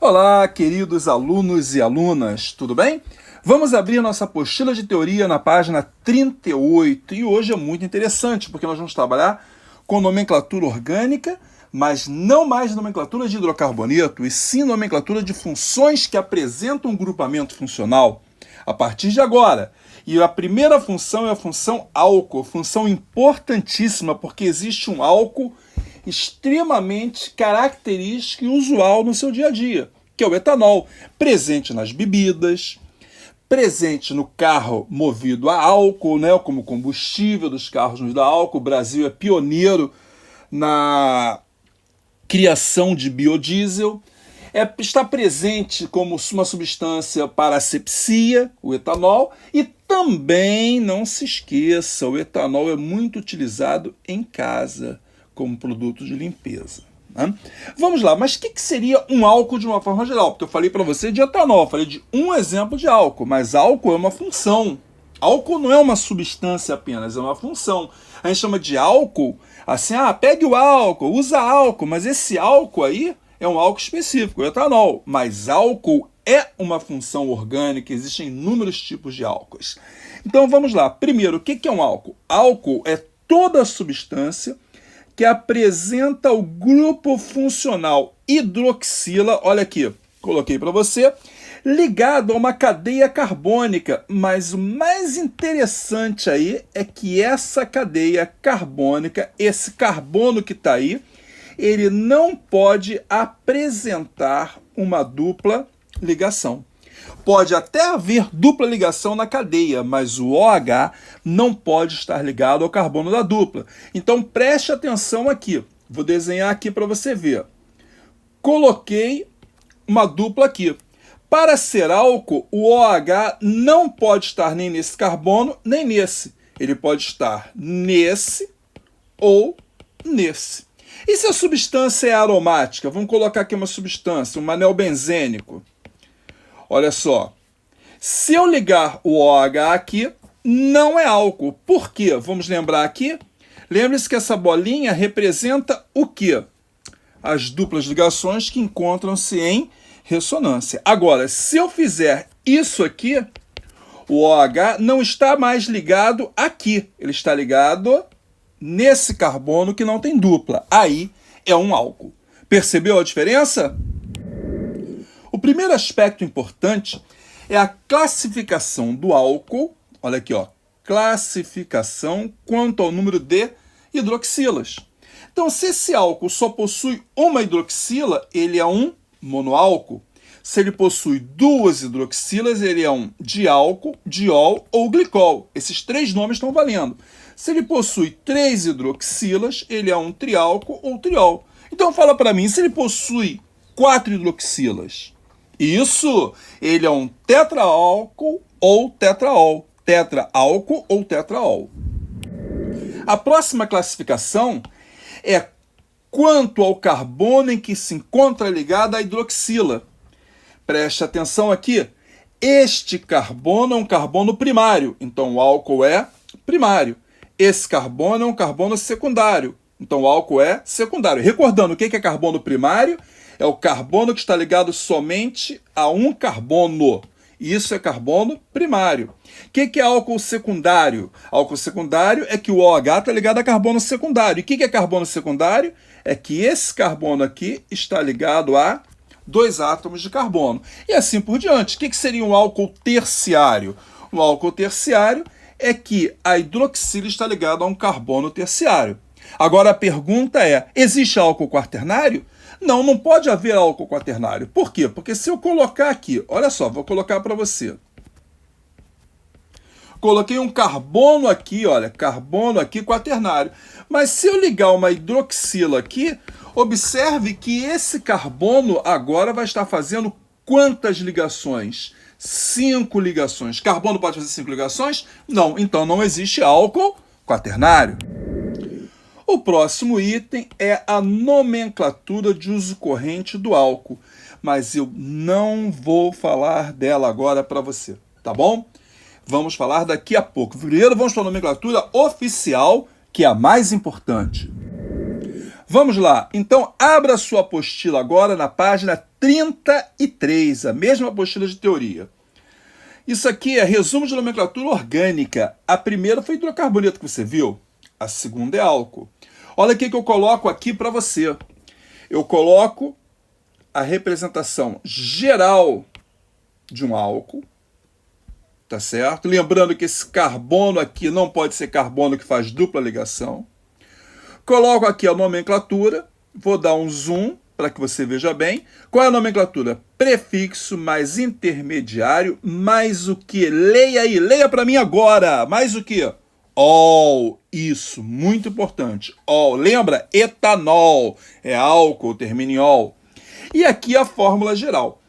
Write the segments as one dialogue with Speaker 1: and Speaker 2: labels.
Speaker 1: Olá, queridos alunos e alunas, tudo bem? Vamos abrir nossa apostila de teoria na página 38 e hoje é muito interessante porque nós vamos trabalhar com nomenclatura orgânica, mas não mais nomenclatura de hidrocarboneto, e sim nomenclatura de funções que apresentam um grupamento funcional a partir de agora. E a primeira função é a função álcool, função importantíssima porque existe um álcool extremamente característico e usual no seu dia a dia, que é o etanol, presente nas bebidas, presente no carro movido a álcool, né, como combustível dos carros nos dá álcool. O Brasil é pioneiro na criação de biodiesel. Está presente como uma substância para asepsia, o etanol, e também, não se esqueça, o etanol é muito utilizado em casa como produto de limpeza. Né? Vamos lá, mas o que seria um álcool de uma forma geral? Porque eu falei para você de etanol, falei de um exemplo de álcool, mas álcool é uma função. Álcool não é uma substância apenas, é uma função. A gente chama de álcool, assim, pegue o álcool, usa álcool, mas esse álcool aí é um álcool específico, o etanol. Mas álcool é uma função orgânica, existem inúmeros tipos de álcoois. Então vamos lá, primeiro, o que é um álcool? Álcool é toda substância que apresenta o grupo funcional hidroxila, olha aqui, coloquei para você, ligado a uma cadeia carbônica, mas o mais interessante aí é que essa cadeia carbônica, esse carbono que está aí, ele não pode apresentar uma dupla ligação. Pode até haver dupla ligação na cadeia, mas o OH não pode estar ligado ao carbono da dupla. Então preste atenção aqui. Vou desenhar aqui para você ver. Coloquei uma dupla aqui. Para ser álcool, o OH não pode estar nem nesse carbono, nem nesse. Ele pode estar nesse ou nesse. E se a substância é aromática? Vamos colocar aqui uma substância, um anel benzênico. Olha só, se eu ligar o OH aqui, não é álcool. Por quê? Vamos lembrar aqui? Lembre-se que essa bolinha representa o quê? As duplas ligações que encontram-se em ressonância. Agora, se eu fizer isso aqui, o OH não está mais ligado aqui. Ele está ligado nesse carbono que não tem dupla. Aí é um álcool. Percebeu a diferença? O primeiro aspecto importante é a classificação do álcool. Olha aqui, ó, classificação quanto ao número de hidroxilas. Então, se esse álcool só possui uma hidroxila, ele é um monoálcool. Se ele possui duas hidroxilas, ele é um diálcool, diol ou glicol. Esses três nomes estão valendo. Se ele possui três hidroxilas, ele é um triálcool ou triol. Então, fala para mim, se ele possui quatro hidroxilas, isso, ele é um tetraálcool ou tetraol. Tetraálcool ou tetraol. A próxima classificação é quanto ao carbono em que se encontra ligado à hidroxila. Preste atenção aqui. Este carbono é um carbono primário, então o álcool é primário. Esse carbono é um carbono secundário, então o álcool é secundário. Recordando, o que é carbono primário? É o carbono que está ligado somente a um carbono. Isso é carbono primário. O que é álcool secundário? Álcool secundário é que o OH está ligado a carbono secundário. E o que é carbono secundário? É que esse carbono aqui está ligado a dois átomos de carbono. E assim por diante. O que seria um álcool terciário? Um álcool terciário é que a hidroxila está ligada a um carbono terciário. Agora a pergunta é, existe álcool quaternário? Não pode haver álcool quaternário. Por quê? Porque se eu colocar aqui, olha só, vou colocar para você. Coloquei um carbono aqui, olha, carbono aqui quaternário. Mas se eu ligar uma hidroxila aqui, observe que esse carbono agora vai estar fazendo quantas ligações? 5 ligações. Carbono pode fazer 5 ligações? Não, então não existe álcool quaternário. O próximo item é a nomenclatura de uso corrente do álcool, mas eu não vou falar dela agora para você, tá bom? Vamos falar daqui a pouco. Primeiro vamos para a nomenclatura oficial, que é a mais importante. Vamos lá. Então, abra sua apostila agora na página 33, a mesma apostila de teoria. Isso aqui é resumo de nomenclatura orgânica. A primeira foi hidrocarboneto que você viu. A segunda é álcool. Olha o que eu coloco aqui para você. Eu coloco a representação geral de um álcool, tá certo? Lembrando que esse carbono aqui não pode ser carbono que faz dupla ligação. Coloco aqui a nomenclatura, vou dar um zoom para que você veja bem. Qual é a nomenclatura? Prefixo mais intermediário, mais o que? Leia aí, leia para mim agora. Mais o que? Ol, isso, muito importante. Ol, lembra? Etanol, é álcool, termina em ol. E aqui a fórmula geral.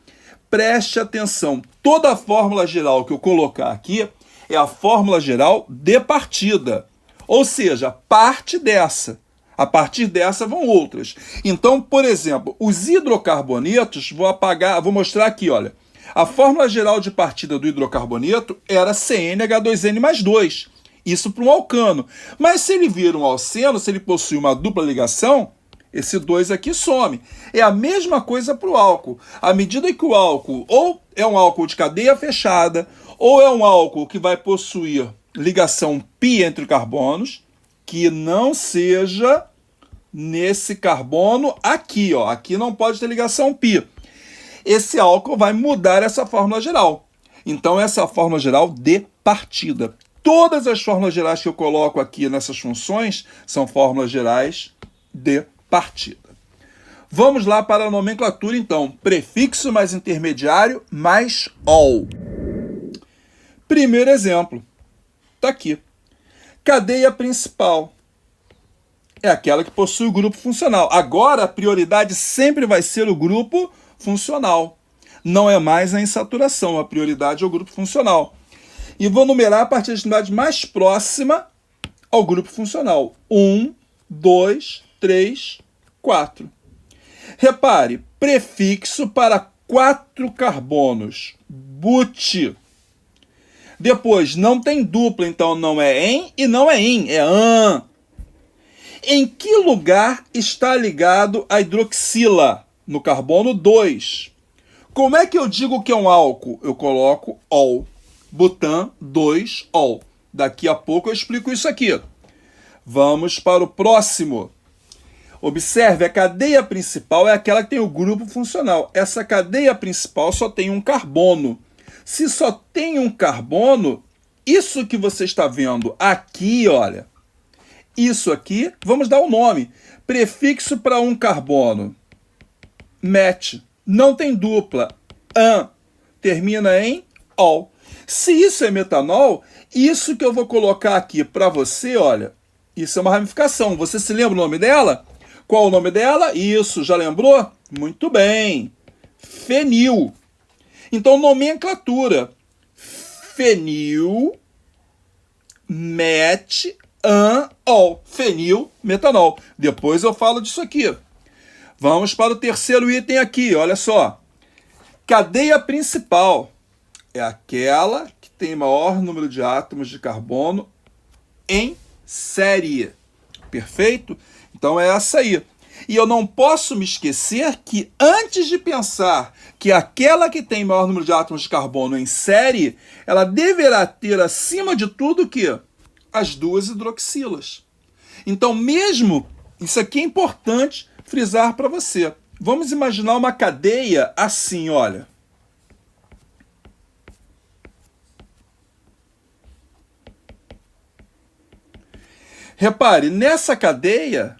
Speaker 1: Preste atenção, toda a fórmula geral que eu colocar aqui é a fórmula geral de partida. Ou seja, parte dessa. A partir dessa vão outras. Então, por exemplo, os hidrocarbonetos, vou mostrar aqui, olha. A fórmula geral de partida do hidrocarboneto era CnH2n mais 2. Isso para um alcano. Mas se ele vira um alceno, se ele possui uma dupla ligação, esse 2 aqui some. É a mesma coisa para o álcool. À medida que o álcool ou é um álcool de cadeia fechada, ou é um álcool que vai possuir ligação pi entre carbonos, que não seja nesse carbono aqui, ó. Aqui não pode ter ligação pi. Esse álcool vai mudar essa fórmula geral. Então, essa é a fórmula geral de partida. Todas as fórmulas gerais que eu coloco aqui nessas funções são fórmulas gerais de partida. Vamos lá para a nomenclatura, então. Prefixo mais intermediário mais ol. Primeiro exemplo. Está aqui. Cadeia principal. É aquela que possui o grupo funcional. Agora, a prioridade sempre vai ser o grupo funcional. Não é mais a insaturação. A prioridade é o grupo funcional. E vou numerar a partir da unidade mais próxima ao grupo funcional. 1, 2, 3, 4. Repare, prefixo para 4 carbonos. But. Depois, não tem dupla, então não é em e não é in, é an. Em que lugar está ligado a hidroxila? No carbono 2. Como é que eu digo que é um álcool? Eu coloco ol. Butan 2-ol. Daqui a pouco eu explico isso aqui. Vamos para o próximo. Observe, a cadeia principal é aquela que tem o grupo funcional. Essa cadeia principal só tem um carbono. Se só tem um carbono, isso que você está vendo aqui, olha, isso aqui, vamos dar o nome. Prefixo para um carbono. Met. Não tem dupla. An. Termina em ol. Se isso é metanol, isso que eu vou colocar aqui para você, olha, isso é uma ramificação. Você se lembra o nome dela? Qual o nome dela? Isso, já lembrou? Muito bem. Fenil. Então, nomenclatura. Fenil, met, an, ol. Fenil, metanol. Depois eu falo disso aqui. Vamos para o terceiro item aqui, olha só. Cadeia principal. É aquela que tem maior número de átomos de carbono em série. Perfeito? Então é essa aí. E eu não posso me esquecer que antes de pensar que aquela que tem maior número de átomos de carbono em série, ela deverá ter, acima de tudo, o quê? As duas hidroxilas. Então, mesmo, isso aqui é importante frisar para você. Vamos imaginar uma cadeia assim, olha. Repare, nessa cadeia,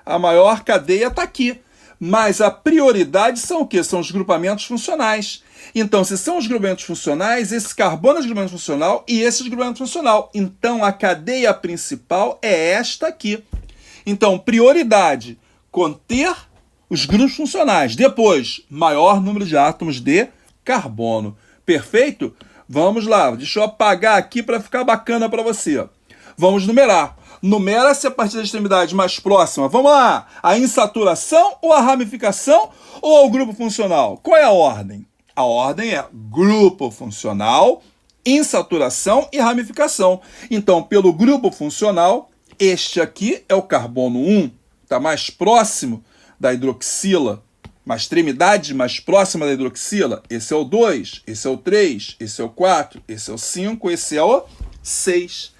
Speaker 1: a maior cadeia está aqui. Mas a prioridade são o quê? São os grupamentos funcionais. Então, se são os grupamentos funcionais, esse carbono é de grupamento funcional e esse é de grupamento funcional. Então, a cadeia principal é esta aqui. Então, prioridade, conter os grupos funcionais. Depois, maior número de átomos de carbono. Perfeito? Vamos lá, deixa eu apagar aqui para ficar bacana para você. Vamos numerar. Numera-se a partir da extremidade mais próxima. Vamos lá. A insaturação ou a ramificação ou o grupo funcional? Qual é a ordem? A ordem é grupo funcional, insaturação e ramificação. Então, pelo grupo funcional, este aqui é o carbono 1. está mais próximo da hidroxila, uma extremidade mais próxima da hidroxila. Esse é o 2, esse é o 3, esse é o 4, esse é o 5, esse é o 6.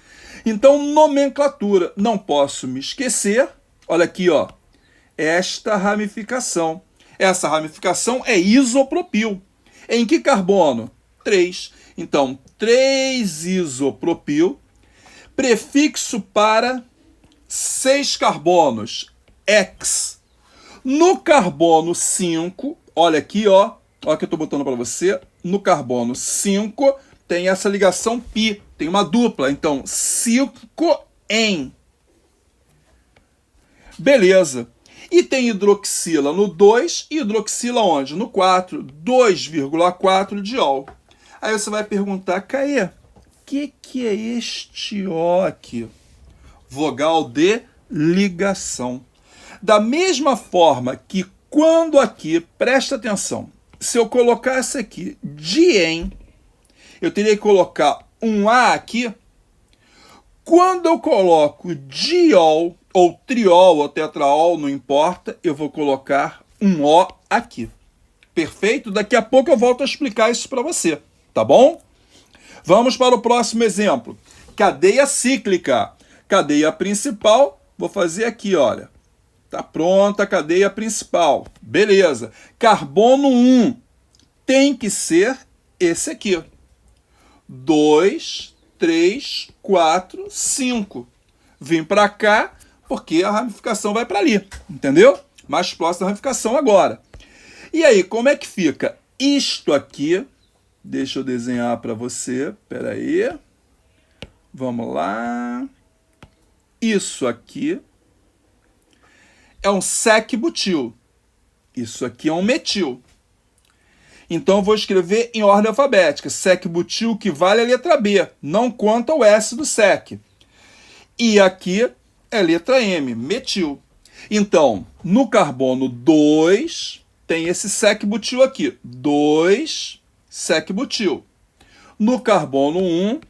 Speaker 1: Então, nomenclatura. Não posso me esquecer, olha aqui, ó, esta ramificação. Essa ramificação é isopropil. Em que carbono? 3. Então, 3-isopropil, prefixo para 6 carbonos, X. No carbono 5, olha aqui, ó, olha que eu estou botando para você, no carbono 5 tem essa ligação pi, tem uma dupla, então 5-en. Beleza. E tem hidroxila no 2 e hidroxila onde? No 4, 2,4 diol. Aí você vai perguntar, Caê, o que é este O aqui? Vogal de ligação. Da mesma forma que quando aqui, presta atenção, se eu colocasse aqui dien, eu teria que colocar um A aqui. Quando eu coloco diol, ou triol, ou tetraol, não importa, eu vou colocar um O aqui. Perfeito? Daqui a pouco eu volto a explicar isso para você, tá bom? Vamos para o próximo exemplo. Cadeia cíclica. Cadeia principal, vou fazer aqui, olha. Tá pronta a cadeia principal. Beleza. Carbono 1 tem que ser esse aqui. 2, 3, 4, 5. Vim para cá porque a ramificação vai para ali, entendeu? Mais próximo da ramificação agora. E aí, como é que fica? Isto aqui, deixa eu desenhar para você, espera aí. Vamos lá. Isso aqui é um sec-butil. Isso aqui é um metil. Então eu vou escrever em ordem alfabética. Sec-butil que vale a letra B, não conta o S do sec. E aqui é letra M, metil. Então, no carbono 2, tem esse sec-butil aqui. 2, sec-butil. No carbono 1,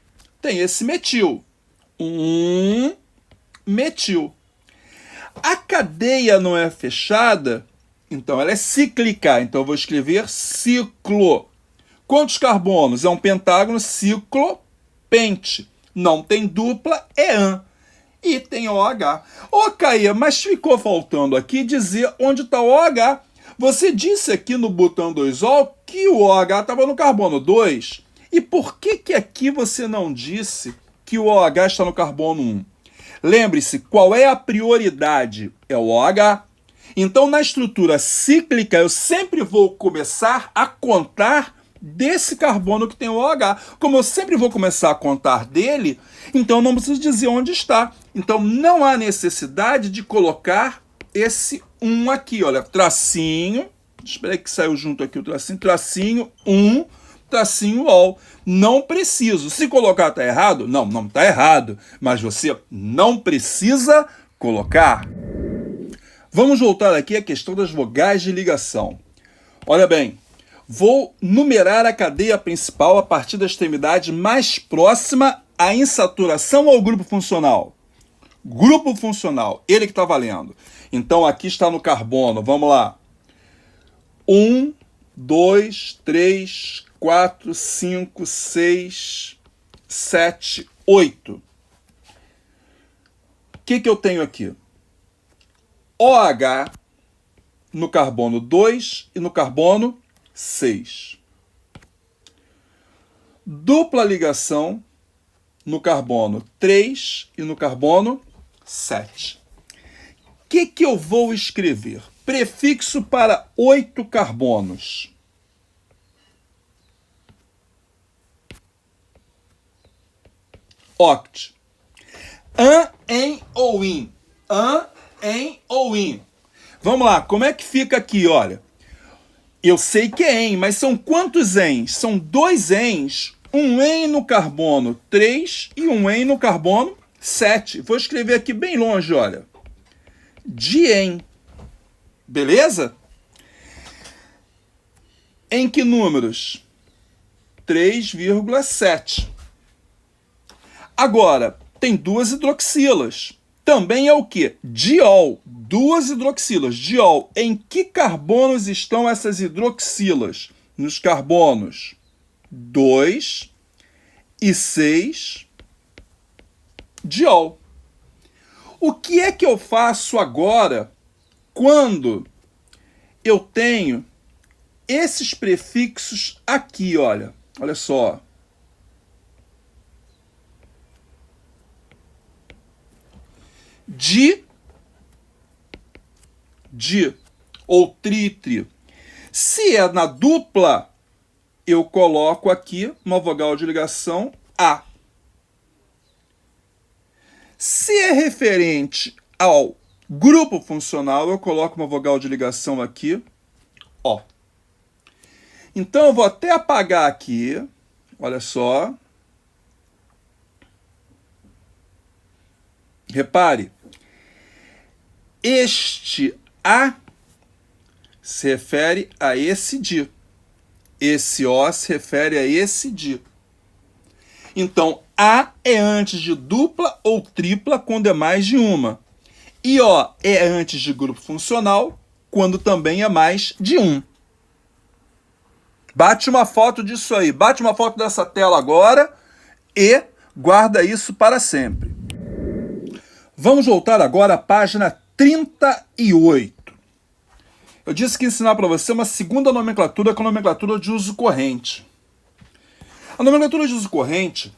Speaker 1: tem esse metil. 1, metil. A cadeia não é fechada, então ela é cíclica. Então eu vou escrever ciclo. Quantos carbonos? É um pentágono ciclopente. Não tem dupla, é an. E tem OH. Ô, Caia, mas ficou faltando aqui dizer onde está o OH. Você disse aqui no botão 2O que o OH estava no carbono 2. E por que aqui você não disse que o OH está no carbono 1? Lembre-se, qual é a prioridade? É o OH. Então, na estrutura cíclica, eu sempre vou começar a contar desse carbono que tem o OH. Como eu sempre vou começar a contar dele, então eu não preciso dizer onde está. Então, não há necessidade de colocar esse 1 aqui. Olha, tracinho, espera aí que saiu junto aqui o tracinho, tracinho 1, tracinho OL. Não preciso. Se colocar está errado? Não, não está errado. Mas você não precisa colocar. Vamos voltar aqui à questão das vogais de ligação. Olha bem, vou numerar a cadeia principal a partir da extremidade mais próxima à insaturação ou grupo funcional? Grupo funcional, ele que está valendo. Então aqui está no carbono, vamos lá. 1, 2, 3, 4, 5, 6, 7, 8. O que eu tenho aqui? OH no carbono 2 e no carbono 6. Dupla ligação no carbono 3 e no carbono 7. O que eu vou escrever? Prefixo para 8 carbonos. Oct. An, en ou in. An, en ou in. Vamos lá, como é que fica aqui, olha? Eu sei que é en, mas são quantos ens? São 2 ens, um en no carbono 3 e um en no carbono 7. Vou escrever aqui bem longe, olha. Dien. Beleza? Em que números? 3,7. Agora, tem duas hidroxilas. também é o quê? Diol, duas hidroxilas. Diol, em que carbonos estão essas hidroxilas? Nos carbonos 2 e 6, diol. O que é que eu faço agora quando eu tenho esses prefixos aqui, olha só. Di ou tri. Se é na dupla, eu coloco aqui uma vogal de ligação A. Se é referente ao grupo funcional, eu coloco uma vogal de ligação aqui, O. Então eu vou até apagar aqui, olha só. Repare, este A se refere a esse di. Esse O se refere a esse di. Então, A é antes de dupla ou tripla quando é mais de uma. E O é antes de grupo funcional quando também é mais de um. Bate uma foto disso aí. Bate uma foto dessa tela agora e guarda isso para sempre. Vamos voltar agora à página 38. Eu disse que ia ensinar para você uma segunda nomenclatura, que é a nomenclatura de uso corrente. A nomenclatura de uso corrente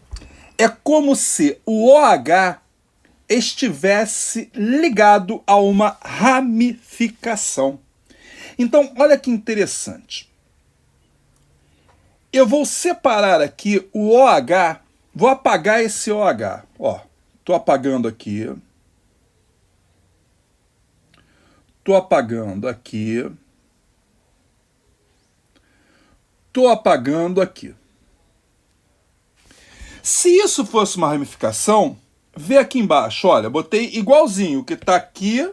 Speaker 1: é como se o OH estivesse ligado a uma ramificação. Então, olha que interessante. Eu vou separar aqui o OH, vou apagar esse OH. Ó, estou apagando aqui. Estou apagando aqui. Estou apagando aqui. Se isso fosse uma ramificação, vê aqui embaixo, olha, botei igualzinho, o que está aqui,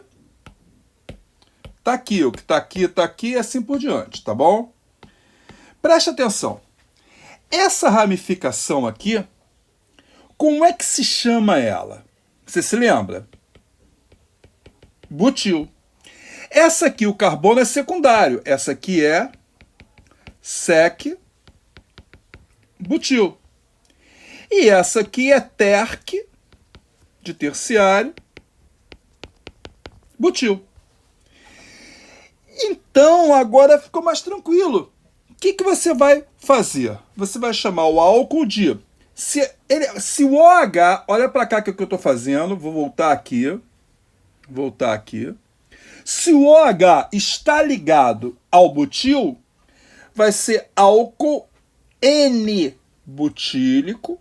Speaker 1: o que está aqui, e assim por diante, tá bom? Preste atenção. Essa ramificação aqui, como é que se chama ela? Você se lembra? Butil. Essa aqui, o carbono é secundário. Essa aqui é sec-butil. E essa aqui é terc, de terciário, butil. Então, agora ficou mais tranquilo. O que você vai fazer? Você vai chamar o álcool de... Se o OH... Olha para cá que é o que eu estou fazendo. Vou voltar aqui. Se o OH está ligado ao butil, vai ser álcool N-butílico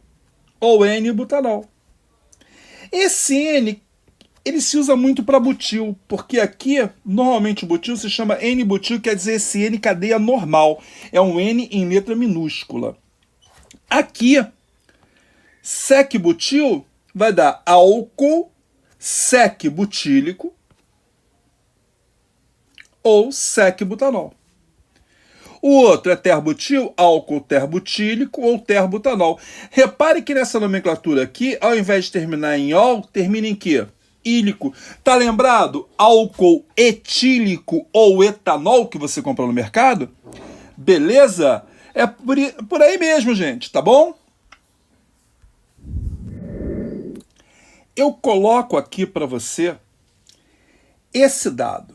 Speaker 1: ou N-butanol. Esse N, ele se usa muito para butil, porque aqui, normalmente o butil se chama N-butil, quer dizer esse N cadeia normal. É um N em letra minúscula. Aqui, sec-butil vai dar álcool sec-butílico ou sec-butanol. O outro é terbutil, álcool terbutílico ou terbutanol. Repare que nessa nomenclatura aqui, ao invés de terminar em ol, termina em quê? Ílico. Tá lembrado? Álcool etílico ou etanol que você comprou no mercado? Beleza? É por aí mesmo, gente, tá bom? Eu coloco aqui para você esse dado.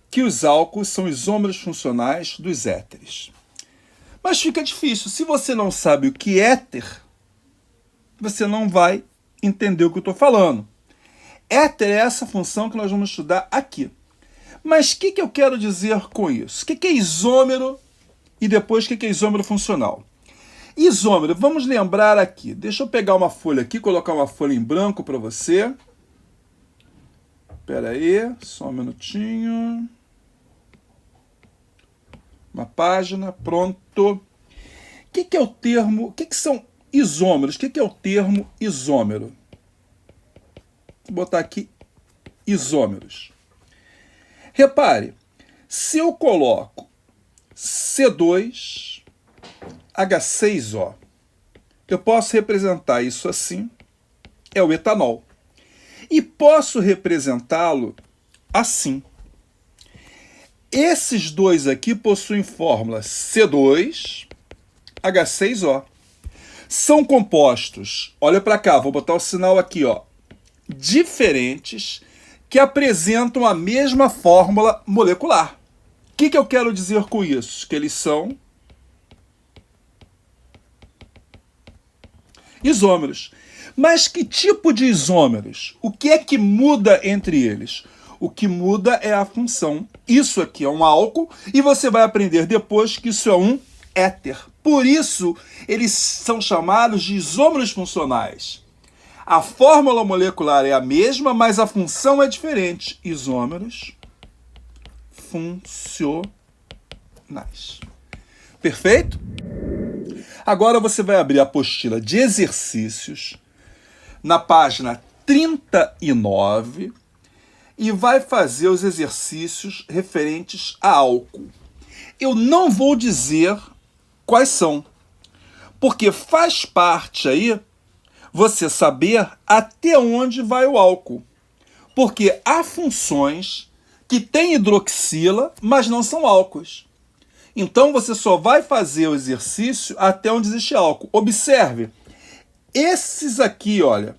Speaker 1: Que os álcools são isômeros funcionais dos éteres. Mas fica difícil. Se você não sabe o que é éter, você não vai entender o que eu estou falando. Éter é essa função que nós vamos estudar aqui. Mas o que eu quero dizer com isso? O que é isômero e depois o que é isômero funcional? Isômero, vamos lembrar aqui. Deixa eu pegar uma folha aqui, colocar uma folha em branco para você. Espera aí, só um minutinho. Uma página, pronto. O que é o termo? O que são isômeros? O que é o termo isômero? Vou botar aqui isômeros. Repare, se eu coloco C2H6O, eu posso representar isso assim é o etanol. E posso representá-lo assim. Esses dois aqui possuem fórmula C2H6O. São compostos, olha para cá, vou botar o sinal aqui, ó, diferentes, que apresentam a mesma fórmula molecular. O que eu quero dizer com isso? Que eles são isômeros. Mas que tipo de isômeros? O que é que muda entre eles? O que muda é a função. Isso aqui é um álcool e você vai aprender depois que isso é um éter. Por isso, eles são chamados de isômeros funcionais. A fórmula molecular é a mesma, mas a função é diferente. Isômeros funcionais. Perfeito? Agora você vai abrir a apostila de exercícios na página 39 e vai fazer os exercícios referentes a álcool. Eu não vou dizer quais são, porque faz parte aí você saber até onde vai o álcool. Porque há funções que têm hidroxila, mas não são álcoois. Então você só vai fazer o exercício até onde existe álcool. Observe, esses aqui, olha,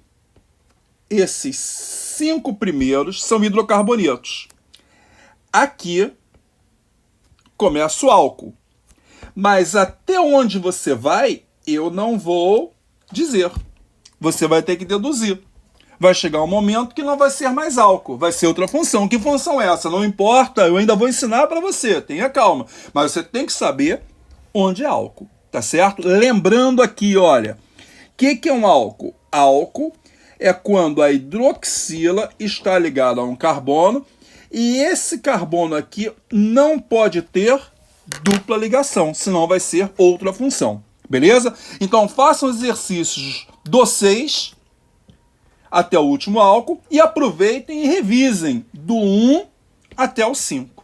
Speaker 1: esses 5 primeiros são hidrocarbonetos. Aqui começa o álcool. Mas até onde você vai, eu não vou dizer. Você vai ter que deduzir. Vai chegar um momento que não vai ser mais álcool, vai ser outra função. Que função é essa? Não importa, eu ainda vou ensinar para você, tenha calma. Mas você tem que saber onde é álcool, tá certo? Lembrando aqui, olha, o que é um álcool? Álcool é quando a hidroxila está ligada a um carbono e esse carbono aqui não pode ter dupla ligação, senão vai ser outra função. Beleza? Então façam os exercícios do 6 até o último álcool e aproveitem e revisem do 1 até o 5.